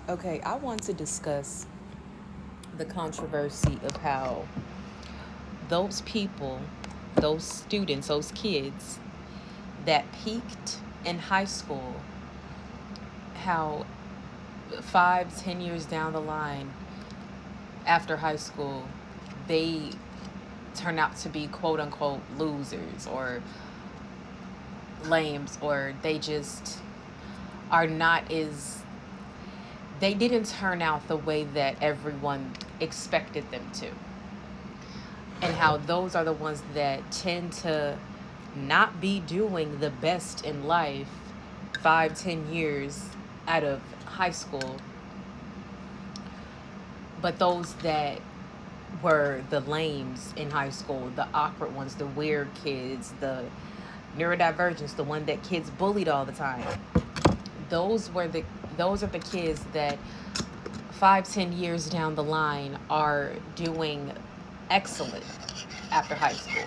Okay, I want to discuss the controversy of how those people, those students, those kids that peaked in high school, how 5, 10 years down the line after high school, they turn out to be quote unquote losers or lames, or they just are not as, they didn't turn out the way that everyone expected them to. And how those are the ones that tend to not be doing the best in life 5, 10 years out of high school, but those that were the lames in high school, the awkward ones, the weird kids, the neurodivergents, the one that kids bullied all the time. Those were the those are the kids that 5, 10 years down the line are doing excellent after high school.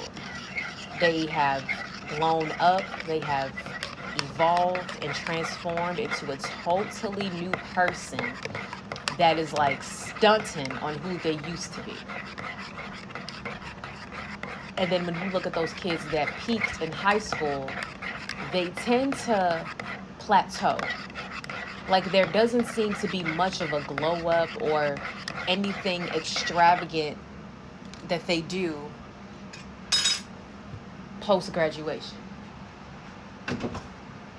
They have blown up, they have evolved and transformed into a totally new person that is like stunting on who they used to be. And then when you look at those kids that peaked in high school, they tend to plateau. Like there doesn't seem to be much of a glow up or anything extravagant that they do post graduation.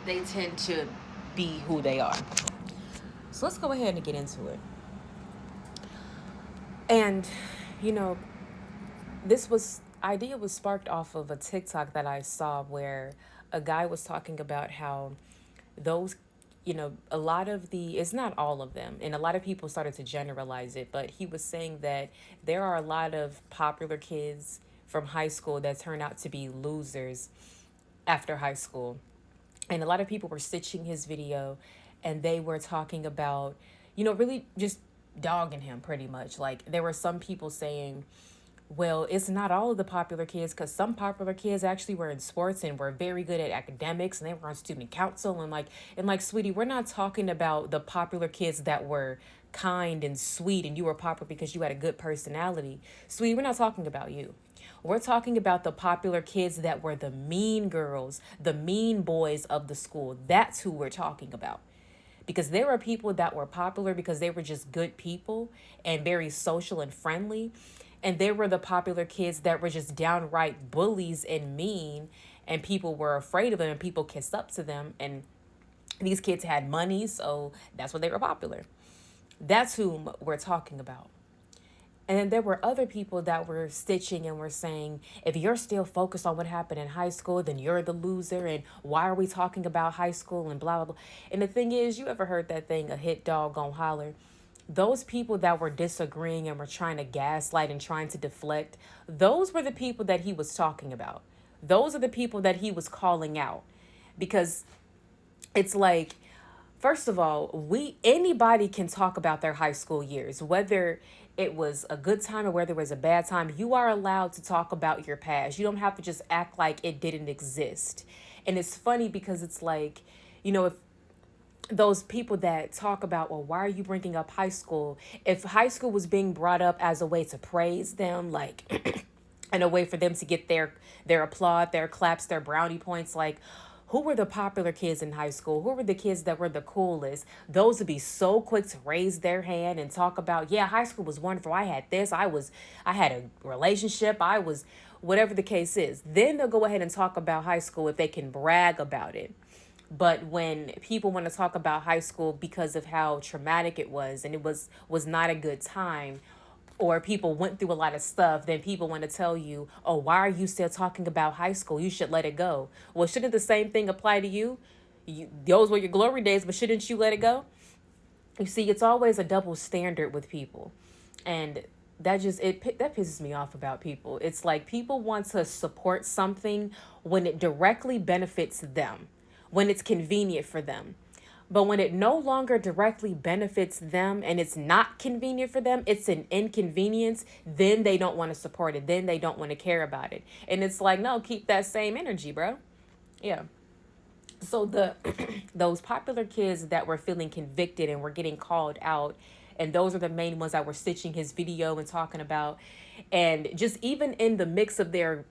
They tend to be who they are. So let's go ahead and get into it. And, you know, this was idea was sparked off of a TikTok that I saw where a guy was talking about how those, a lot of the, it's not all of them, and a lot of people started to generalize it, but he was saying that there are a lot of popular kids from high school that turn out to be losers after high school. And a lot of people were stitching his video, and they were talking about, really just dogging him pretty much. Like there were some people saying, well, it's not all of the popular kids, because some popular kids actually were in sports and were very good at academics, and they were on student council, and like sweetie, we're not talking about the popular kids that were kind and sweet and you were popular because you had a good personality. Sweetie, we're not talking about you. We're talking about the popular kids that were the mean girls, the mean boys of the school. That's who we're talking about, because there were people that were popular because they were just good people and very social and friendly. And there were the popular kids that were just downright bullies and mean, and people were afraid of them and people kissed up to them. And these kids had money, so that's why they were popular. That's whom we're talking about. And then there were other people that were stitching and were saying, if you're still focused on what happened in high school, then you're the loser. And why are we talking about high school and blah, blah, blah. And the thing is, you ever heard that thing, a hit dog gon' holler? Those people that were disagreeing and were trying to gaslight and trying to deflect, those were the people that he was talking about. Those are the people that he was calling out. Because it's like, first of all, anybody can talk about their high school years, whether it was a good time or whether it was a bad time. You are allowed to talk about your past. You don't have to just act like it didn't exist. And it's funny because it's like, if those people that talk about, well, why are you bringing up high school? If high school was being brought up as a way to praise them, like, and a way for them to get their applaud, their claps, their brownie points, like, who were the popular kids in high school? Who were the kids that were the coolest? Those would be so quick to raise their hand and talk about, yeah, high school was wonderful. I had this. I had a relationship. I was, whatever the case is. Then they'll go ahead and talk about high school if they can brag about it. But when people want to talk about high school because of how traumatic it was, and it was not a good time, or people went through a lot of stuff, then people want to tell you, oh, why are you still talking about high school? You should let it go. Well, shouldn't the same thing apply to you? Those were your glory days, but shouldn't you let it go? You see, it's always a double standard with people. And that pisses me off about people. It's like people want to support something when it directly benefits them, when it's convenient for them. But when it no longer directly benefits them and it's not convenient for them, it's an inconvenience, then they don't want to support it. Then they don't want to care about it. And it's like, no, keep that same energy, bro. Yeah. So the those popular kids that were feeling convicted and were getting called out, and those are the main ones that were stitching his video and talking about, and just even in the mix of their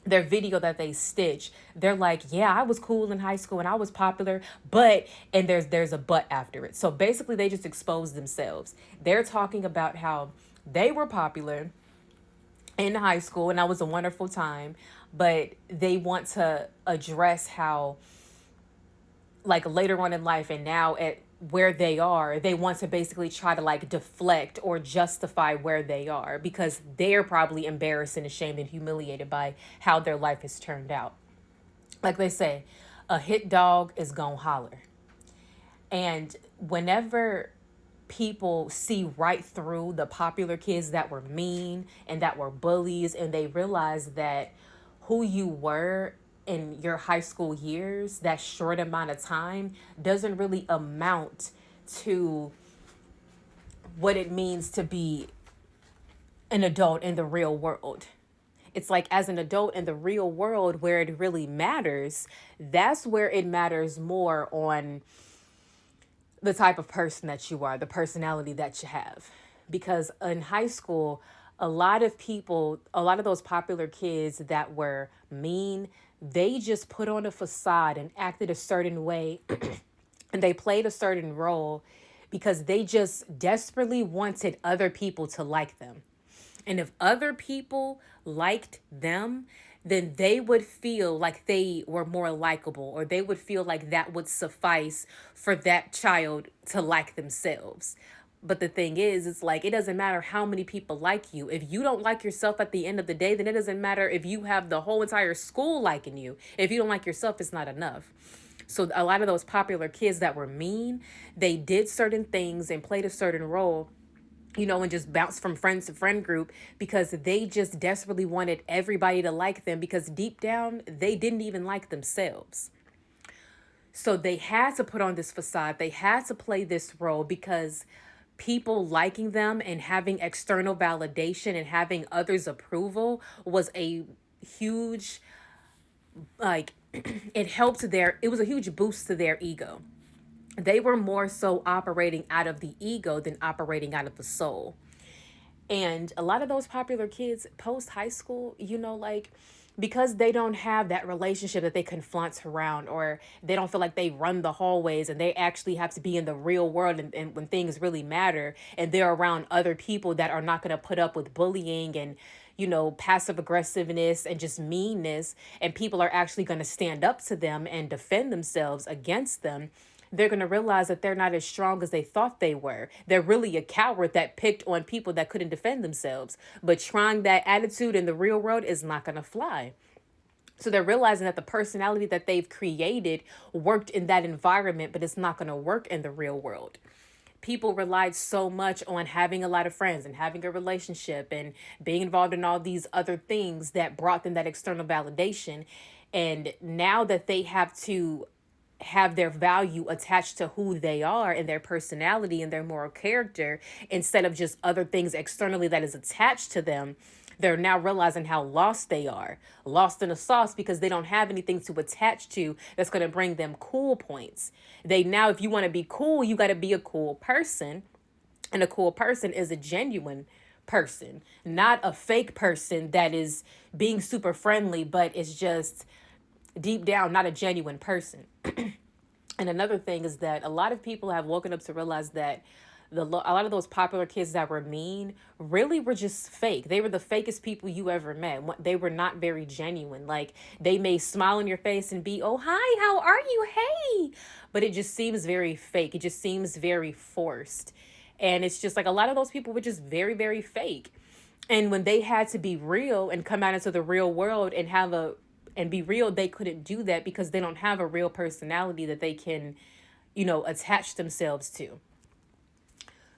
video that they stitch, they're like, yeah, I was cool in high school and I was popular, but, and there's a but after it. So basically they just expose themselves. They're talking about how they were popular in high school and that was a wonderful time, but they want to address how, like, later on in life and now at where they are, they want to basically try to like deflect or justify where they are because they're probably embarrassed and ashamed and humiliated by how their life has turned out. Like they say, a hit dog is gonna holler. And whenever people see right through the popular kids that were mean and that were bullies, and they realize that who you were in your high school years, that short amount of time, doesn't really amount to what it means to be an adult in the real world. It's like, as an adult in the real world where it really matters, that's where it matters more on the type of person that you are, the personality that you have. Because in high school, a lot of people, a lot of those popular kids that were mean, they just put on a facade and acted a certain way and they played a certain role because they just desperately wanted other people to like them. And if other people liked them, then they would feel like they were more likable, or they would feel like that would suffice for that child to like themselves. But the thing is, it's like, it doesn't matter how many people like you. If you don't like yourself at the end of the day, then it doesn't matter if you have the whole entire school liking you. If you don't like yourself, it's not enough. So a lot of those popular kids that were mean, they did certain things and played a certain role, and just bounced from friend to friend group because they just desperately wanted everybody to like them, because deep down, they didn't even like themselves. So they had to put on this facade. They had to play this role because people liking them and having external validation and having others' approval was a huge, like, it was a huge boost to their ego. They were more so operating out of the ego than operating out of the soul. And a lot of those popular kids post high school, like, because they don't have that relationship that they can flaunt around, or they don't feel like they run the hallways and they actually have to be in the real world, and when things really matter, and they're around other people that are not going to put up with bullying and passive aggressiveness and just meanness, and people are actually going to stand up to them and defend themselves against them, they're going to realize that they're not as strong as they thought they were. They're really a coward that picked on people that couldn't defend themselves. But trying that attitude in the real world is not going to fly. So they're realizing that the personality that they've created worked in that environment, but it's not going to work in the real world. People relied so much on having a lot of friends and having a relationship and being involved in all these other things that brought them that external validation. And now that they have to have their value attached to who they are and their personality and their moral character, instead of just other things externally that is attached to them, they're now realizing how lost they are, lost in a sauce, because they don't have anything to attach to that's going to bring them cool points. They now, if you want to be cool, you got to be a cool person. And a cool person is a genuine person, not a fake person that is being super friendly, but is just deep down not a genuine person. And another thing is that a lot of people have woken up to realize that a lot of those popular kids that were mean really were just fake. They were the fakest people you ever met. They were not very genuine. Like, they may smile in your face and be, oh, hi, how are you? Hey. But it just seems very fake. It just seems very forced. And it's just like, a lot of those people were just very, very fake. And when they had to be real and come out into the real world and be real, they couldn't do that because they don't have a real personality that they can, attach themselves to.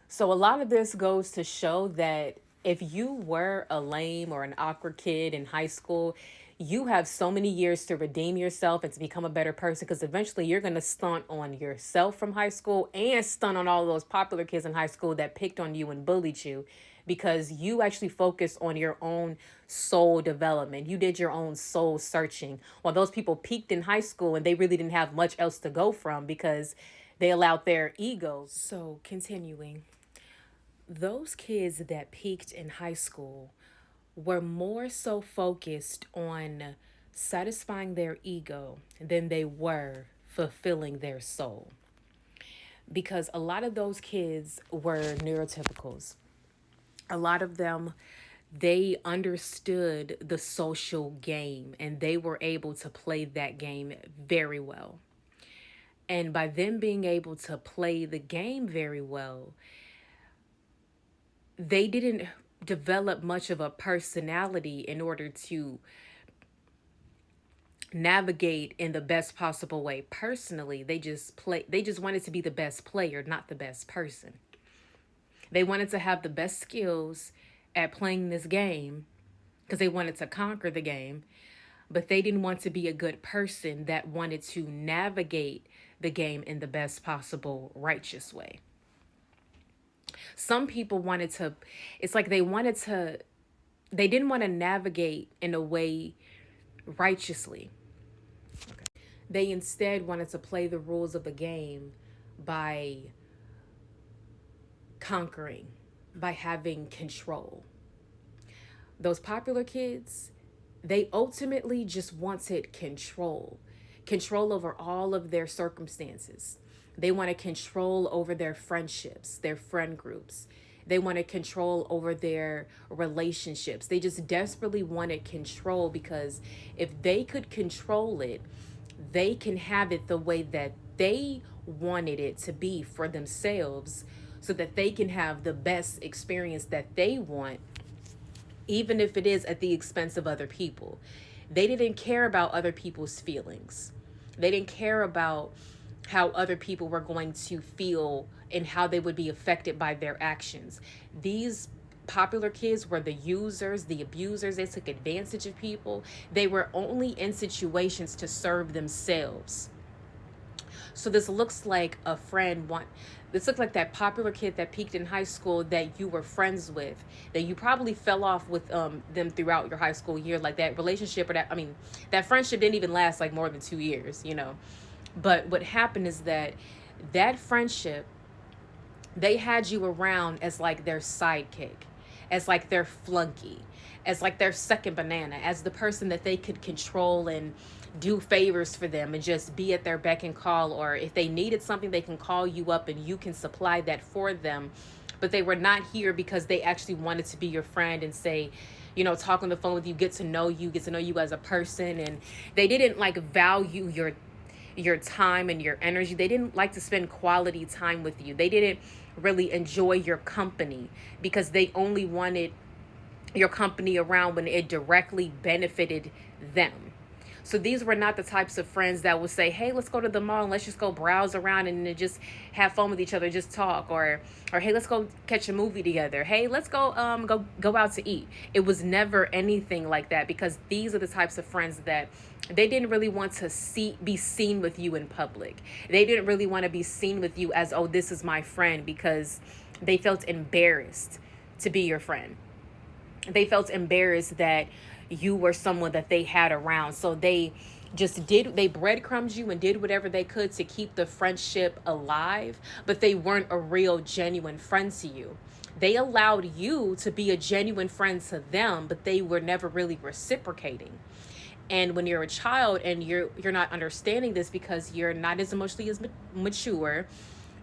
So a lot of this goes to show that if you were a lame or an awkward kid in high school, you have so many years to redeem yourself and to become a better person, because eventually you're going to stunt on yourself from high school and stunt on all those popular kids in high school that picked on you and bullied you, because you actually focused on your own soul development. You did your own soul searching. While those people peaked in high school and they really didn't have much else to go from because they allowed their egos. So, continuing, those kids that peaked in high school were more so focused on satisfying their ego than they were fulfilling their soul. Because a lot of those kids were neurotypicals. A lot of them, they understood the social game and they were able to play that game very well. And by them being able to play the game very well, they didn't develop much of a personality in order to navigate in the best possible way. Personally, they just wanted to be the best player, not the best person. They wanted to have the best skills at playing this game because they wanted to conquer the game, but they didn't want to be a good person that wanted to navigate the game in the best possible righteous way. Some people wanted to, it's like they didn't want to navigate in a way righteously. They instead wanted to play the rules of the game by conquering, by having control. Those popular kids, they ultimately just wanted control over all of their circumstances. They wanted control over their friendships, their friend groups. They wanted control over their relationships. They just desperately wanted control because if they could control it, they can have it the way that they wanted it to be for themselves so that they can have the best experience that they want, even if it is at the expense of other people. They didn't care about other people's feelings. They didn't care about how other people were going to feel and how they would be affected by their actions. These popular kids were the users, the abusers. They took advantage of people. They were only in situations to serve themselves. So this looks like this looked like that popular kid that peaked in high school that you were friends with, that you probably fell off with them throughout your high school year. Like that relationship that friendship didn't even last like more than 2 years, But what happened is that friendship, they had you around as like their sidekick, as like their flunky, as like their second banana, as the person that they could control and do favors for them and just be at their beck and call. Or if they needed something, they can call you up and you can supply that for them. But they were not here because they actually wanted to be your friend and say, talk on the phone with you, get to know you as a person. And they didn't like value your time and your energy. They didn't like to spend quality time with you. They didn't really enjoy your company because they only wanted your company around when it directly benefited them. So these were not the types of friends that would say, hey, let's go to the mall and let's just go browse around and just have fun with each other, just talk, or hey, let's go catch a movie together. Hey, let's go out to eat. It was never anything like that because these are the types of friends that they didn't really want to be seen with you in public. They didn't really want to be seen with you as, oh, this is my friend, because they felt embarrassed to be your friend. They felt embarrassed that you were someone that they had around. So they breadcrumbed you and did whatever they could to keep the friendship alive, but they weren't a real, genuine friend to you. They allowed you to be a genuine friend to them, but they were never really reciprocating. And when you're a child and you're not understanding this because you're not as emotionally as mature,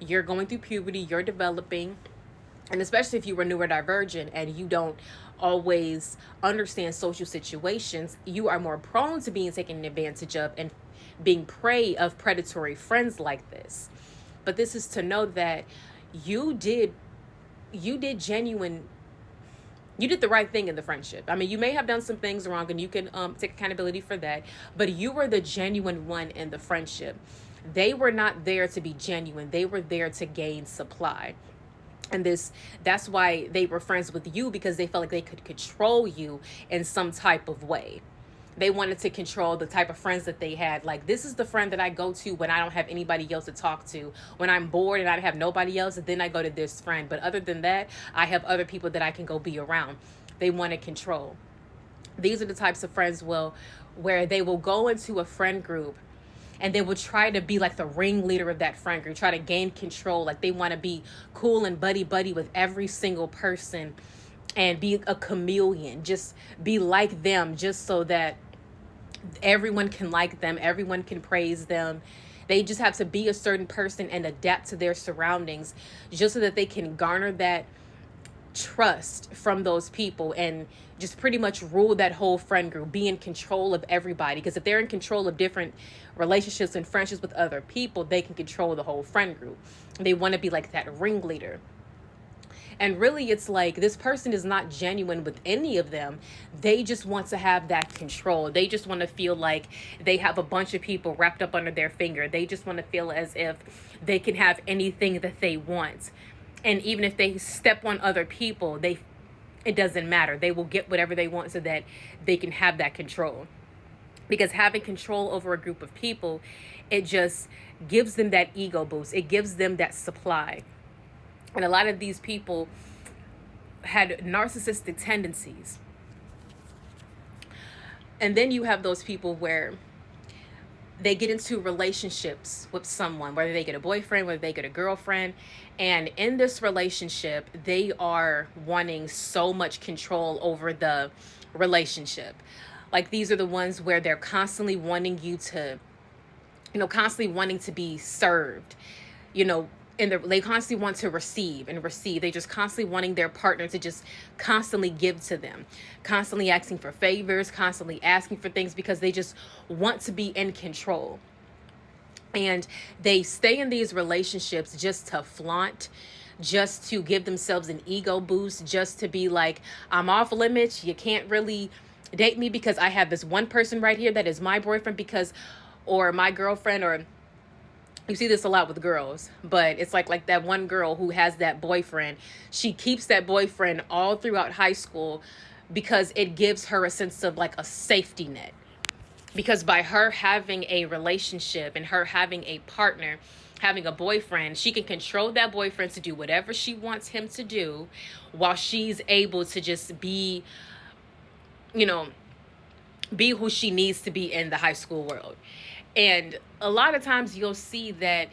you're going through puberty, you're developing, and especially if you were neurodivergent and you don't always understand social situations, you are more prone to being taken advantage of and being prey of predatory friends like this. But this is to know that you did the right thing in the friendship. I mean, you may have done some things wrong and you can take accountability for that, but you were the genuine one in the friendship. They were not there to be genuine. They were there to gain supply. And that's why they were friends with you, because they felt like they could control you in some type of way. They wanted to control the type of friends that they had. Like, this is the friend that I go to when I don't have anybody else to talk to. When I'm bored and I have nobody else, then I go to this friend. But other than that, I have other people that I can go be around. They want to control. These are the types of friends where they will go into a friend group and they will try to be like the ringleader of that friend group, try to gain control. Like, they want to be cool and buddy buddy with every single person and be a chameleon, just be like them, just so that everyone can like them, everyone can praise them. They just have to be a certain person and adapt to their surroundings just so that they can garner that trust from those people and just pretty much rule that whole friend group, be in control of everybody. Because if they're in control of different relationships and friendships with other people, they can control the whole friend group. They want to be like that ringleader. And really, it's like this person is not genuine with any of them. They just want to have that control. They just want to feel like they have a bunch of people wrapped up under their finger. They just want to feel as if they can have anything that they want. And even if they step on other people, it doesn't matter. They will get whatever they want so that they can have that control. Because having control over a group of people, it just gives them that ego boost. It gives them that supply. And a lot of these people had narcissistic tendencies. And then you have those people where they get into relationships with someone, whether they get a boyfriend, whether they get a girlfriend. And in this relationship, they are wanting so much control over the relationship. Like, these are the ones where they're constantly wanting you to, constantly wanting to be served, and they constantly want to receive and receive. They just constantly wanting their partner to just constantly give to them, constantly asking for favors, constantly asking for things because they just want to be in control. And they stay in these relationships just to flaunt, just to give themselves an ego boost, just to be like, I'm off limits. You can't really date me because I have this one person right here that is my boyfriend or my girlfriend, or you see this a lot with girls, but it's like that one girl who has that boyfriend. She keeps that boyfriend all throughout high school because it gives her a sense of like a safety net. Because by her having a relationship and her having a partner, having a boyfriend, she can control that boyfriend to do whatever she wants him to do while she's able to just be who she needs to be in the high school world. And a lot of times you'll see that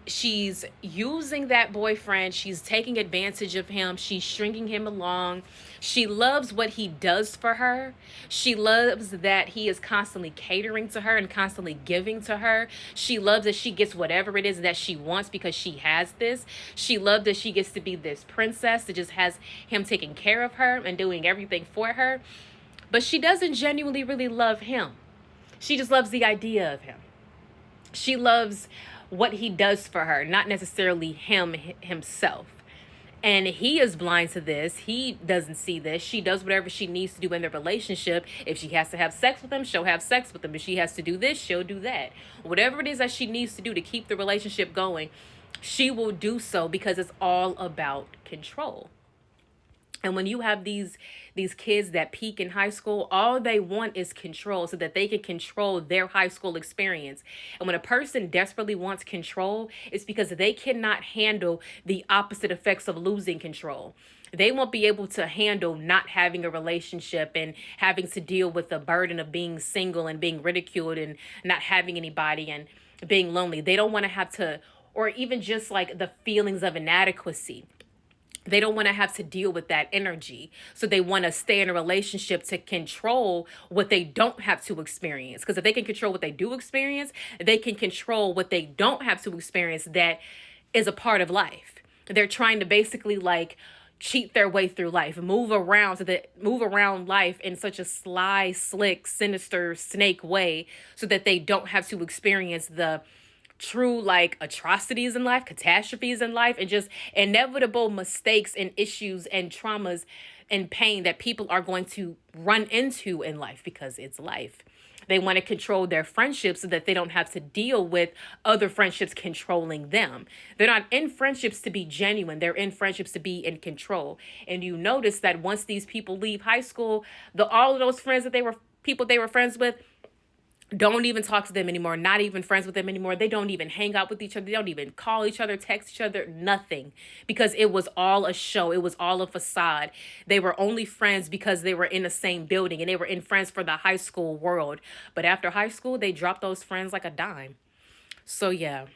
she's using that boyfriend. She's taking advantage of him. She's stringing him along. She loves what he does for her. She loves that he is constantly catering to her and constantly giving to her. She loves that she gets whatever it is that she wants because she has this. She loves that she gets to be this princess that just has him taking care of her and doing everything for her. But she doesn't genuinely really love him. She just loves the idea of him. She loves what he does for her, not necessarily himself. And he is blind to this. He doesn't see this. She does whatever she needs to do in the relationship. If she has to have sex with him, she'll have sex with him. If she has to do this, she'll do that. Whatever it is that she needs to do to keep the relationship going, she will do so because it's all about control. And when you have these kids that peak in high school, all they want is control so that they can control their high school experience. And when a person desperately wants control, it's because they cannot handle the opposite effects of losing control. They won't be able to handle not having a relationship and having to deal with the burden of being single and being ridiculed and not having anybody and being lonely. They don't want to have to, or even just like the feelings of inadequacy. They don't want to have to deal with that energy. So they want to stay in a relationship to control what they don't have to experience. Because if they can control what they do experience, they can control what they don't have to experience that is a part of life. They're trying to basically like cheat their way through life, move around life in such a sly, slick, sinister snake way so that they don't have to experience the true like atrocities in life, catastrophes in life, and just inevitable mistakes and issues and traumas and pain that people are going to run into in life because it's life. They want to control their friendships so that they don't have to deal with other friendships controlling them. They're not in friendships to be genuine. They're in friendships to be in control. And you notice that once these people leave high school, all of those friends that they were people they were friends with don't even talk to them anymore, not even friends with them anymore. They don't even hang out with each other. They don't even call each other, text each other, nothing. Because it was all a show. It was all a facade. They were only friends because they were in the same building and they were in friends for the high school world. But after high school, they dropped those friends like a dime. So yeah.